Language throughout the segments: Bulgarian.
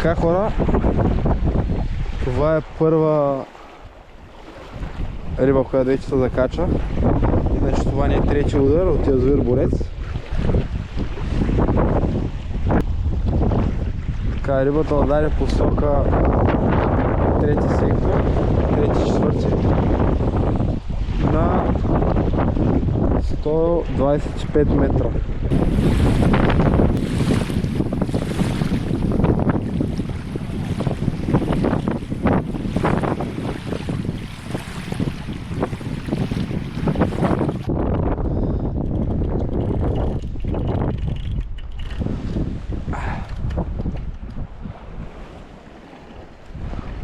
Така, хора, това е първа риба, която вече се закача. Иначе това не е трети удар от язовир Борец. Така, рибата удари посока трети сектор, трети, четвърти на 125 метра.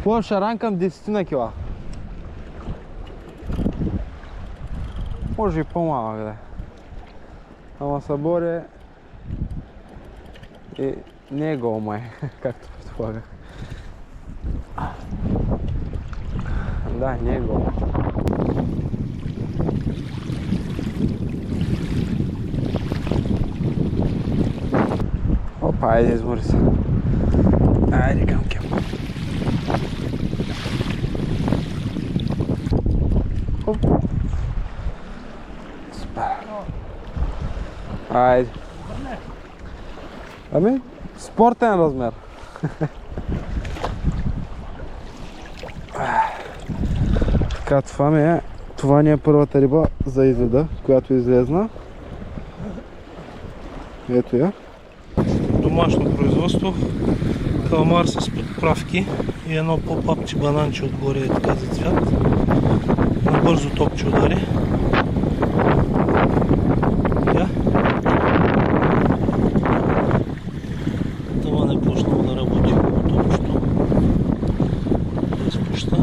По шаран към 10 на кила. Може и по-малък да е. Ама събор и не е гол май, както предполагах. Да, не е гол. Опа, айде измори се. Айде към кем. Оп. Супер. Айде. Ами, спортен размер. Така, това ни е първата риба за изледа, която излезна. Ето я. Домашно производство, каламар с подправки и едно по-папче бананче отгоре е така за цвят. На бързо топче удари. Таван е почнал да работи по топчето. Да изпуща.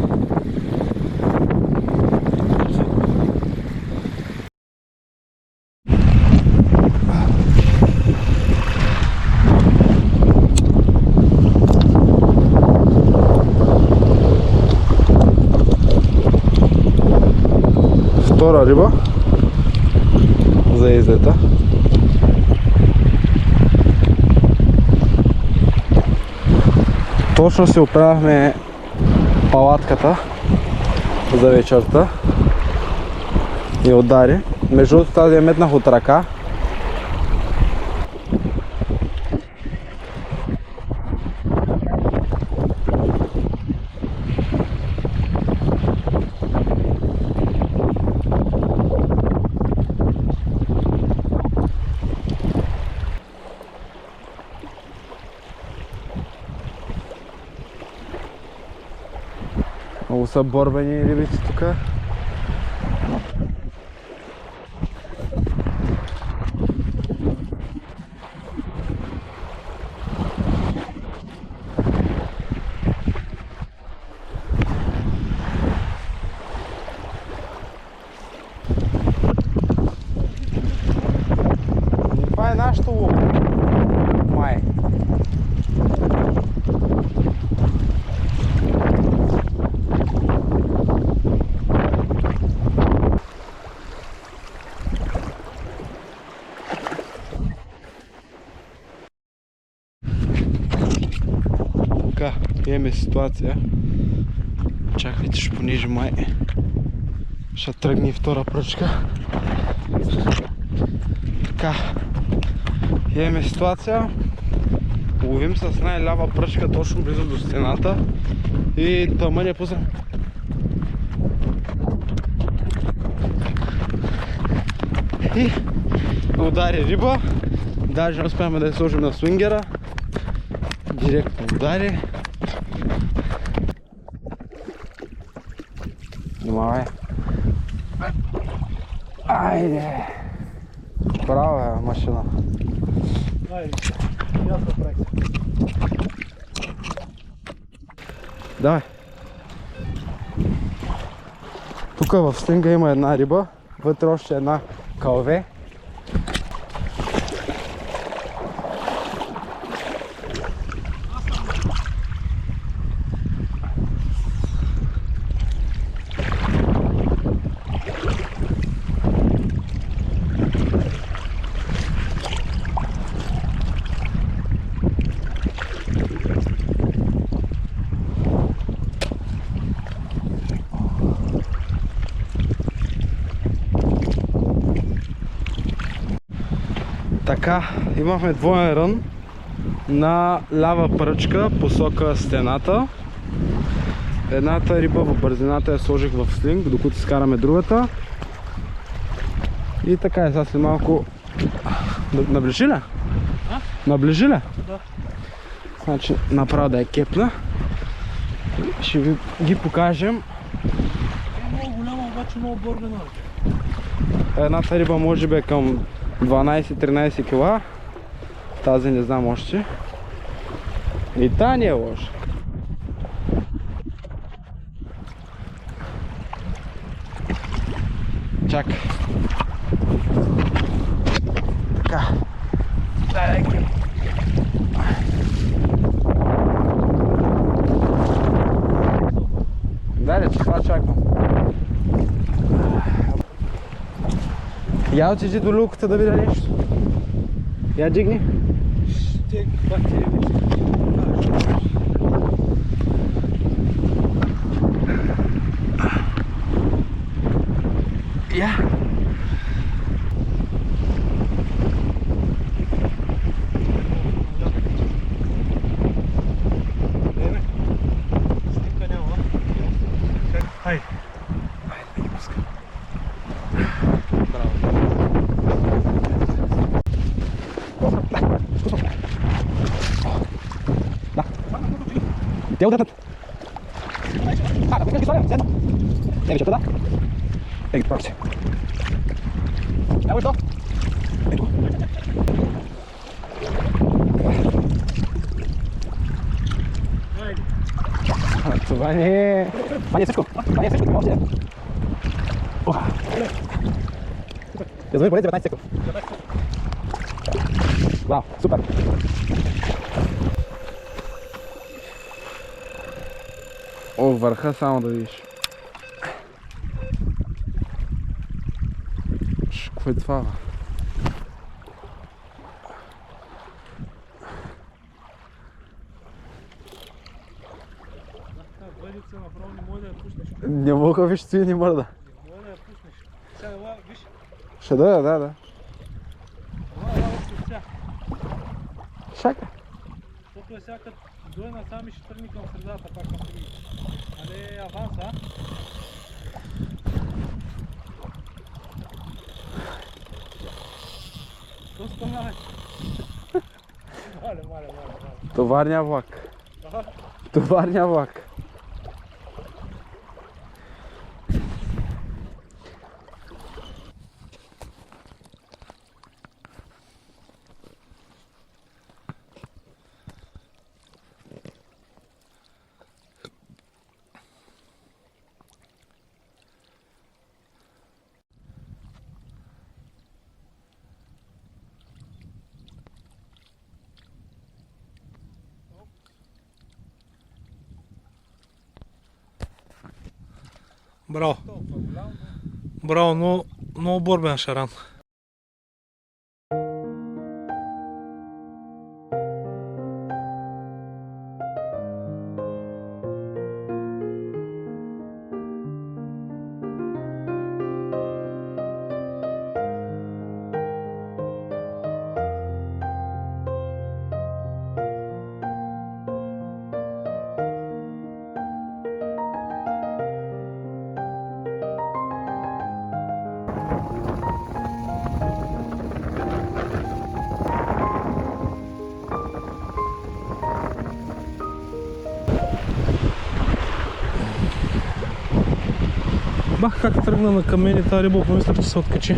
Втора риба за излета. Точно си оправяхме палатката за вечерта и удари. Между другото тази я метнах от ръка. Много са борбени рибици тук. Това е нашето лово. Май. Така, имаме ситуация. Чакайте, ще понижи май. Ще тръгне втора пръчка. Така, имаме ситуация. Ловим с най-лява пръчка точно близо до стената и тъмън я пуснем. И удари риба. Даже не успяхме да я сложим на свингера. Директно удари. Внимавай. Айде. Браво е машина. Айде, ясно проект. Давай. Тук в слинга има една риба, вътре още една калве. Така, имахме двоен рън на лява пръчка посока стената. Едната риба в бързината я сложих в слинг, докато изкараме другата. И така е, сега след малко... Наближи ли? Наближи ли? Да. Значи направо да е кепна. Ще ви ги покажем. Е много голяма, обаче много борбена. Едната риба може би е към 12-13 кг. Тази не знам още. И та не е лоша. Чакай. Така. Дай, Дай, това чакам. Я отиди до люката да видя нещо. Я дигни. Ще бати Я. Снимка няма. Хайде. Те удатат. Да покажи слагам, седно. Еми, чето да? Еми, това се. Ево то. Ето. Това не е... Това не е всичко. Това не е всичко, това още е. Я звъни поне 19 секунд. Вау, супер. О, върха само да видиш. Какво е това? Въдица направо не може да я пуснеш. Не мога, виж, стои не мърда. Не може да я пуснеш. Сега ела, виж. Ще да, да. Ела още от сега. Чакай. Защото е сега като дойде насам и ще тръгне към средата, пак към други. А не аванса. Що станава? Мале. Товарния влак. Ага. Товарния влак. Браво. Браво, но много борбен шаран. Бах как тръгна на към мен и тази риба, помислях, че се откачи.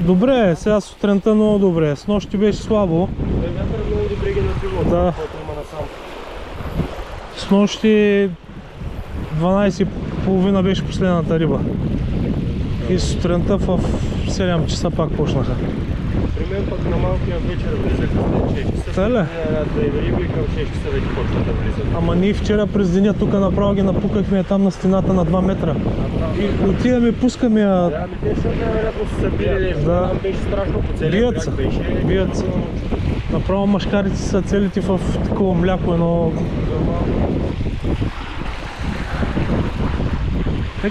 Добре, сега сутринта много добре. С нощи беше слабо. Вятър много добре ги набива, Да. който има насам. С нощи 12:30 беше последната риба. И сутринта в 7 часа пак почнаха. При обем, пък на малкия вечер влизаха след 6 часа. Целе? Драйвери и към 6 часа вече почват да влизат. Ама ние вчера през деня тук направо ги напукахме там на стената на 2 метра. И отиваме, пускаме я. Да, ами те ще най-вероятно са били нещо. Да. Там беше страшно по целия Бият се, бряг беше. бият се. Направо машкарите са целите в такова мляко, едно...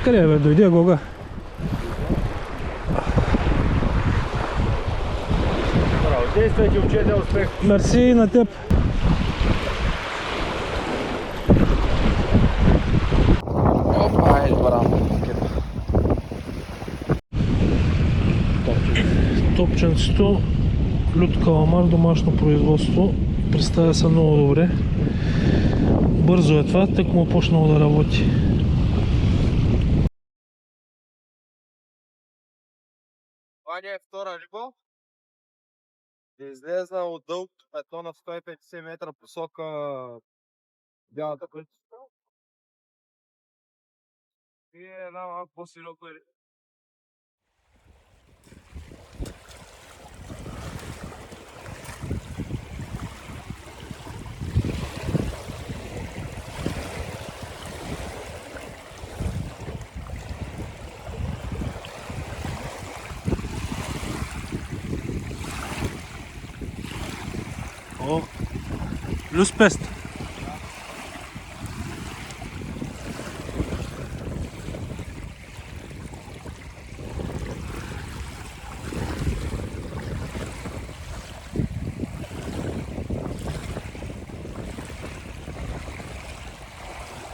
Къде е, бе? Дойди, Гога. Браво, действайте, учете, успех! Мерси и на теб. Опа, айде барам. Топченцето, лют каламар, домашно производство. Представя се много добре. Бързо е това, тък му е почнало да работи. Това не е втора риба. Излезна от дълг петно на 150 метра посока бялата пътища. И една малко по-силна риба. О, люспест.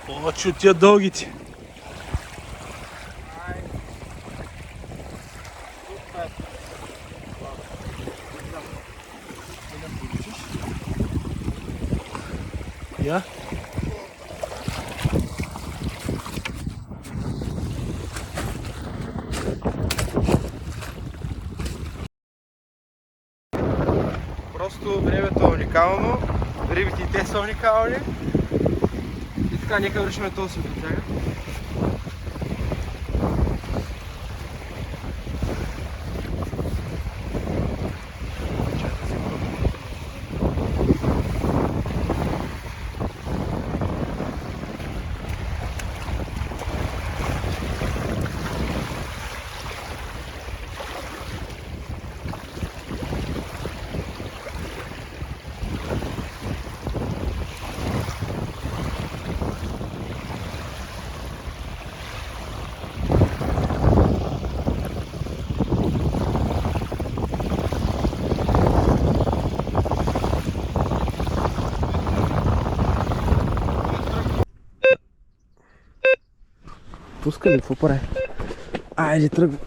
О, чу тия дългите. Я? Просто времето е уникално, рибите и те са уникални. И така, нека вършим този светотяга. Пуска ли? Какво прави? Айде, тръгва.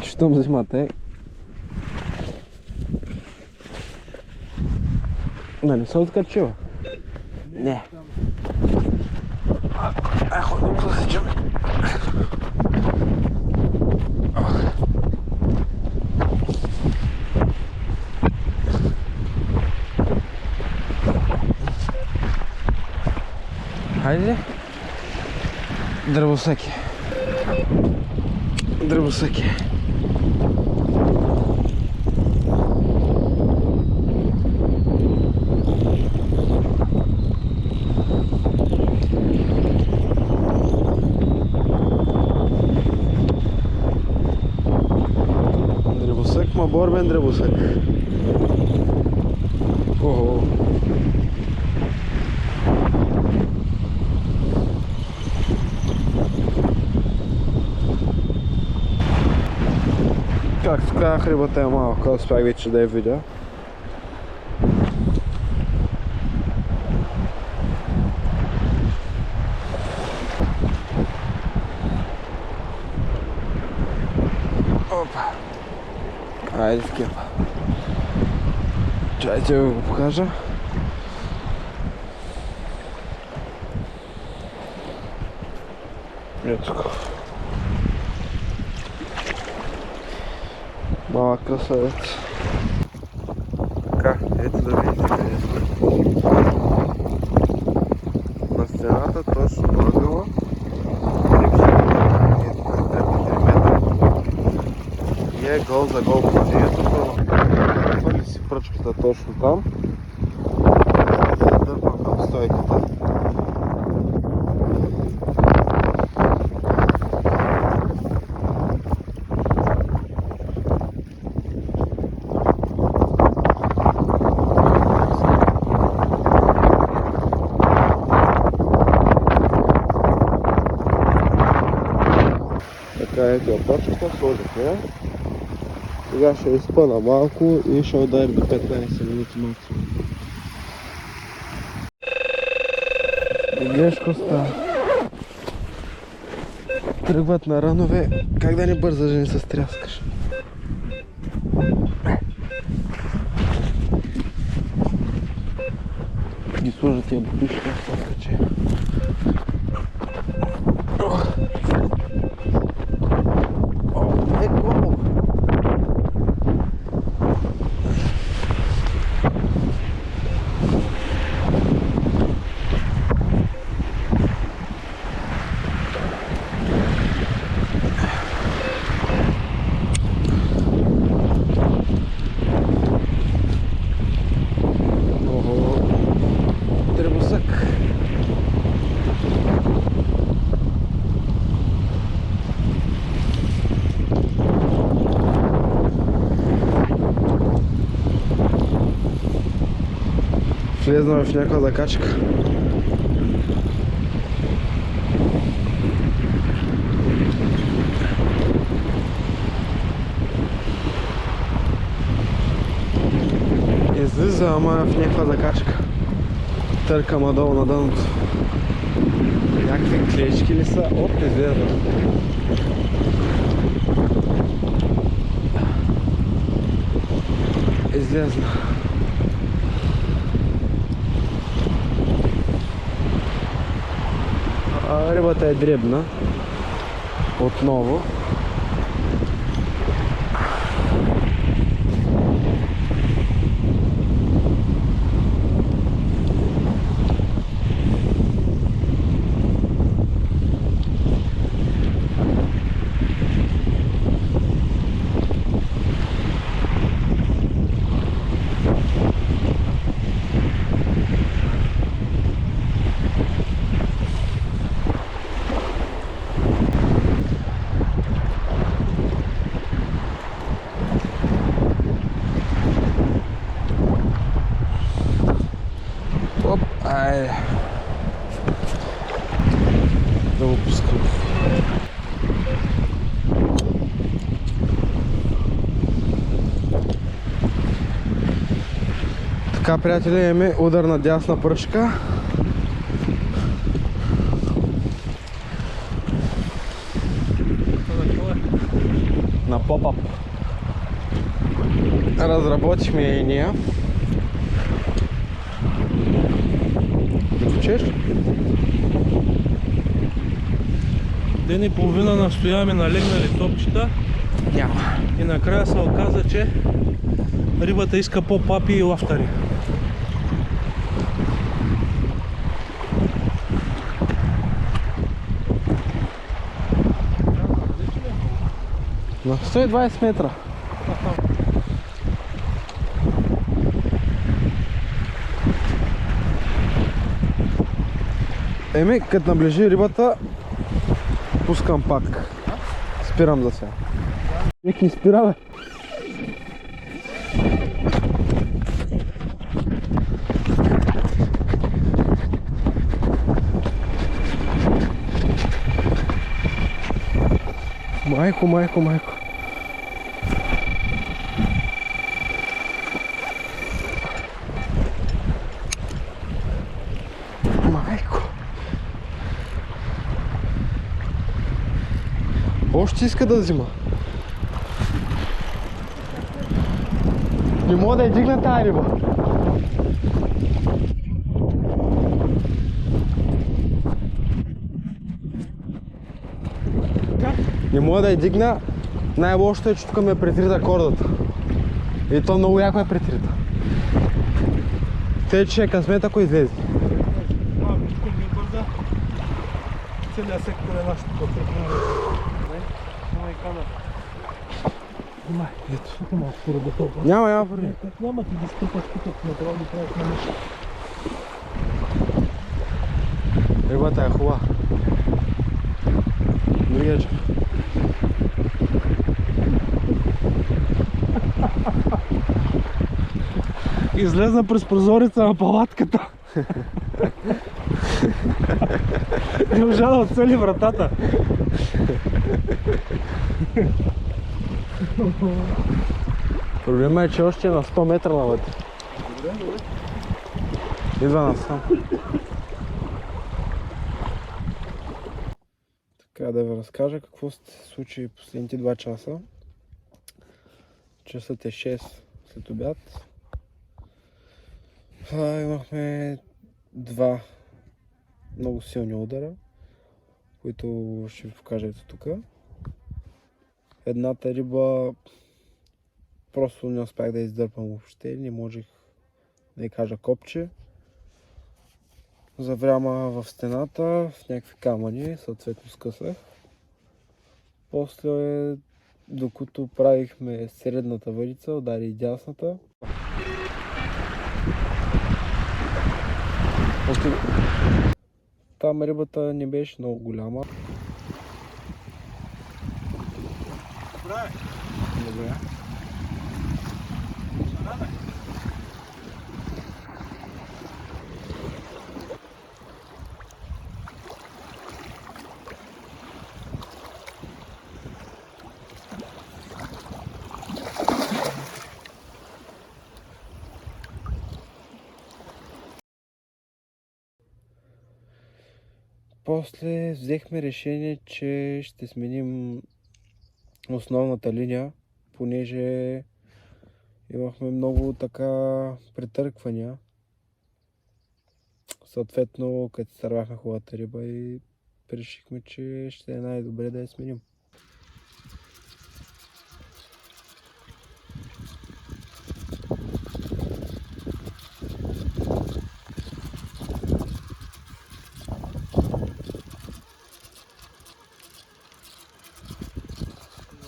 Щом взимате, е? Не се откачила? Не. Ходим да засечаме. Хайде. Дръбосъки. Дръбосъки. Дръбосък, ма борбен дръбосък. Ого. Както казах, рибата е малка, успях вече да я видя. Опа! Айде в кепа. Чайте да го покажа. Ето тук. Малък красавец. Така, ето да видите къде сме. На стената точно по ъгъла. е гол за гол положението. Хвърли си пръчката точно там. Задърпам към стойката. Така ето я пръчката, сложихме я. Сега ще изпъна малко и ще удари до 15 минути максимум. Гледаш какво става. Тръгват на ранове, как да не бързаш да не се стряскаш. Ги сложат тия бутушки, това скачи. Влезнаме в някаква закачка. Излиза, ама в някаква закачка. Търкам надолу на дъното. Някакви клечки ли са? От излезна. Излезна. Рибата е дребна. Отново. Оп, айде. Да го пускам. Така, приятели, имаме удар на дясна пръчка. На поп-ап. Разработихме и ние. Чеш? Ден и половина настояваме налегнали топчета. Няма. И накрая се оказа, че рибата иска по-папи и лафтари. На 120 метра. Еми, като наближи рибата, пускам пак. Спирам за сега. Век не спира, бе. Майко, майко, майко. Майко. Още иска да взима. Не мога да я дигна тая риба. Не мога да я дигна. Най-лошото е, че тук ми е притрита кордата. И то много яко е притрита. Те, че е късмет, ако излезе. Малко ми бърза. Целият сектор е нашето. Ето. Тук малко поради толкова. Няма проблем. Няма ти да стъпаш тук, направо да правиш на мъж. Рибата е хубава. Другия че. Излезна през прозореца на палатката. Не можа да оцели вратата. Проблема е, че още е на 100 метра навътре. Идва насам. Така да ви разкажа какво се случи последните 2 часа. Часът е 6 след обяд. Имахме 2 много силни удара, които ще ви покажа ето тук. Едната риба просто не успях да издърпам въобще, не можех да й кажа копче. Завряма в стената, в някакви камъни, съответно скъсах. После, докато правихме средната въдица, удари и дясната. Там рибата не беше много голяма. Добре. После взехме решение, че ще сменим основната линия, понеже имахме много така претърквания. Съответно, като сървахме хубавата риба и решихме, че ще е най-добре да я сменим.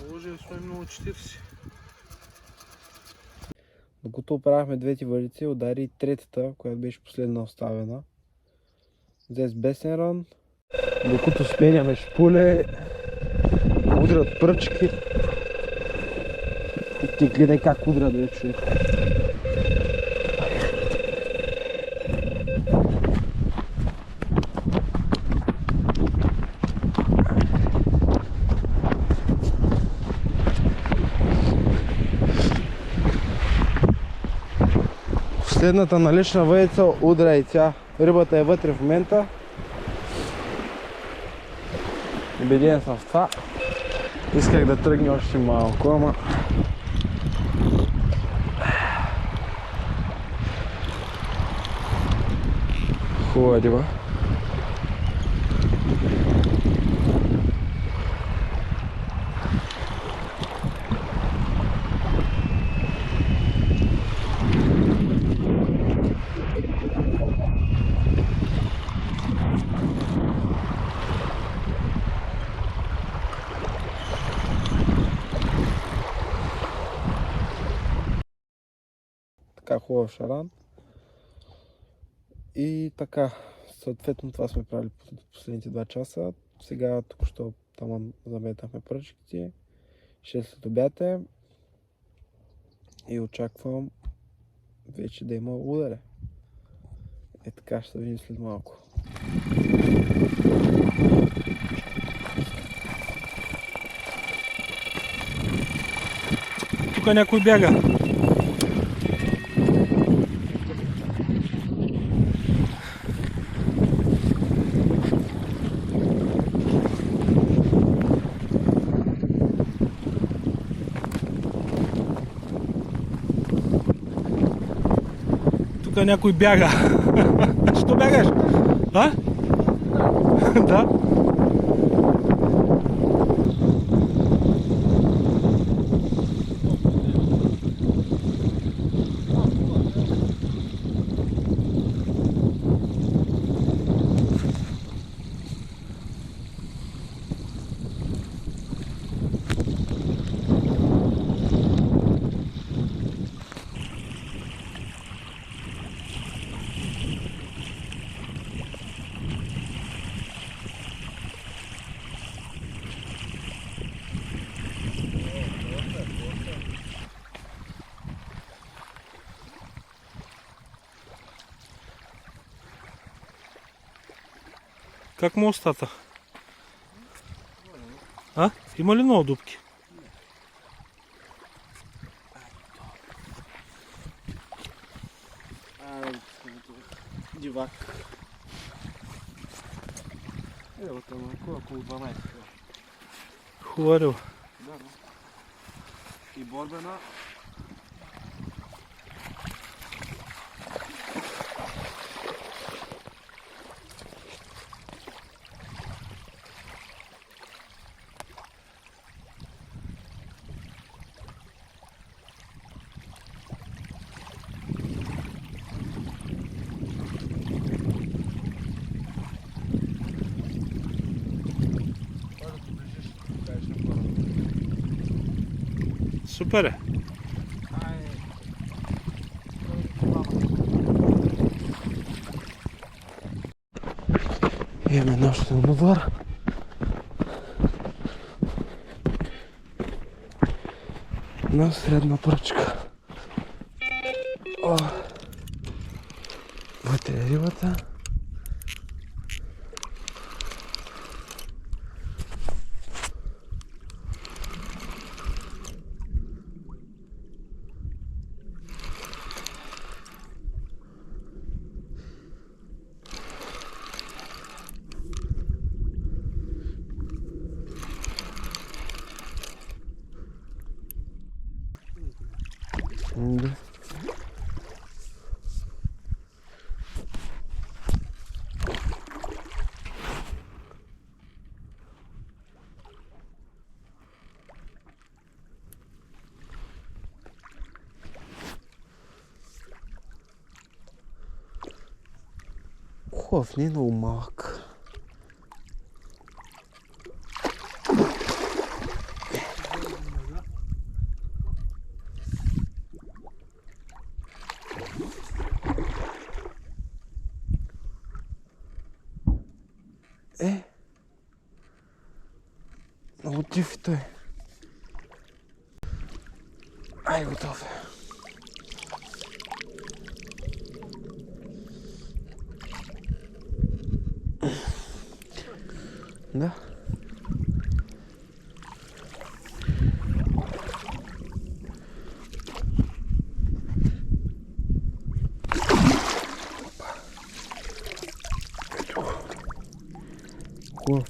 Наложили сме много 40. Докато оправяхме двете въдици, удари третата, която беше последна оставена. Взе с бесен ран. Докато сменяме шпуле, удрят пръчки. И ти гледай как удрят, бе, човек. Последната налична въдица удра и тя. Рибата е вътре в момента. Убеден съм в това. Исках да тръгне още малко, ама... Хубава риба. Така хубав шаран. И така, съответно това сме правили последните 2 часа. Сега току-що там заметахме пръчките. 6 след обяд е. И очаквам вече да има ударе. Е така, ще видим след малко. Тук някой бяга. Тук някой бяга. Що бягаш? А? Да. Как мостата? А? Има ли много дупки? Дивак. Ево там около 12. Хубава риба. Да, да. И борбена. Супер е. Имаме нашия навар. На средна пръчка. О. Вътре е рибата. Да. Хубав, не е много малък. Много див и той. Ай, готов е. Да. Хубав.